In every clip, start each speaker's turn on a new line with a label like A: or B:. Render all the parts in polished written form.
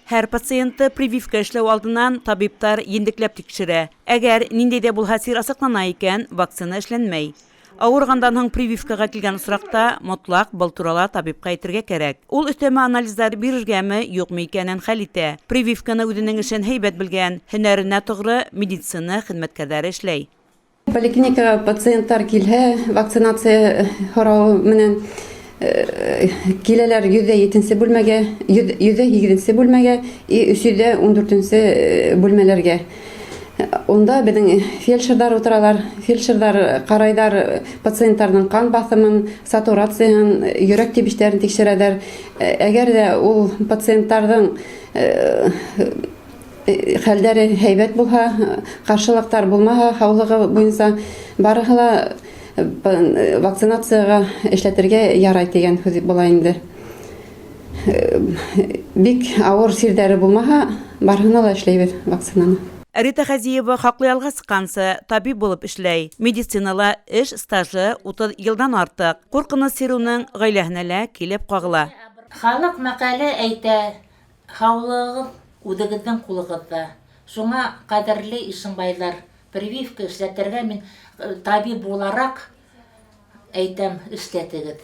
A: Her пациентты прививка эшләү алдынан табиптар ендекләп тикшерә. Әгәр ниндәй дә булһа сир асыклана икән, вакцина эшләнмәй. Авыргандан һоң прививкага килгән осракта мотлак был турала табипка әйтергә кирәк. Ул өстәмә анализлар бирергәме, юкмы икәнен хәл итә. Прививканы үзенең эшен һәйбәт белгән, һөнәренә тугры медицина хезмәткәрләре эшләй.
B: Поликлиникага пациенттар килһә, вакцинация һорау менән киләләр 107 бүлмәгә, 108 бүлмәгә и 314 бүлмәләргә. Онда безнең фельдшерлар утыралар, фельдшерлар карайдар пациентларның кан басымын, сатурациясын, йөрәк тибешләрен тикшерәләр. Әгәр дә ул пациентларның хәлләре һәйбәт булһа, каршылыктар булмаһа, һаулыгы буенча барыһы ла вакцинацияга эшләтергә ярай дигән сүз була инде. Бик авыр сирдәре булмаһа, барыһына ла эшләйбез вакцинаны.
A: Рита Хазиева хаклы ялга сыккансы табиб булып эшләй. Медицинала эш стажы 30 елдан артык. Куркыныч сируның гаиләһенә лә килеп кагыла.
C: Халык мәкале әйтә, һаулыгы үдегезнең кулыгызда. Шуңа кадерле Ишембайлар, прививка эшләтергә мин табиб буларак әйтәм, эшләтегез.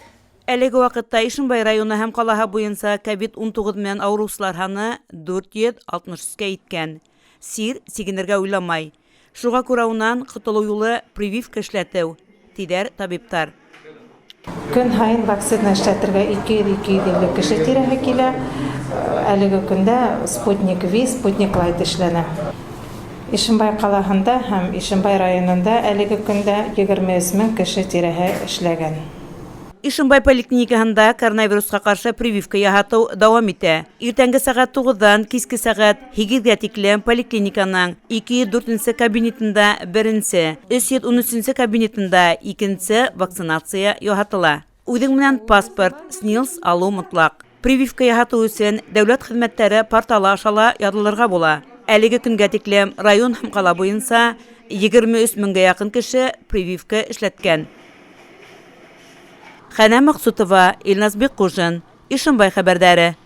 A: Әлеге вакытта Ишембай районы һәм калаһы буенча COVID-19 белән авыручылар саны 463-кә иткән. Сир сигенергә уйламай. Шуңа күрә унан котылу юлы прививка эшләтү, тидәр табиптар.
D: Көн һайын вакцина эшләтергә 200-250 кеше тирәһе килә. Әлеге көндә Спутник V, Спутник Light эшләнә. Ишембай калаһында һәм Ишембай районында әлеге көндә 23 мең кеше тирәһе эшләгән.
A: Ишембай поликлиникаһында коронавируска каршы прививка яһату дәвам итә. Иртәнге сәгать 9-дан киске сәгать 8-гә тиклем поликлиниканың 204-нче кабинетында 1-нче, 313-нче кабинетында 2-нче вакцинация яһатыла. Үҙең менән паспорт, СНИЛС алу мотлак. Прививка яһату өчен дәүләт хезмәттәре порталы аша язылырга була. Әлеге көнгә тиклем район һәм кала буенча 23 меңгә якын кеше прививка эшләткән. Хәнә Максутова, Илназ Беккужин, Ишембай хәбәрдәре.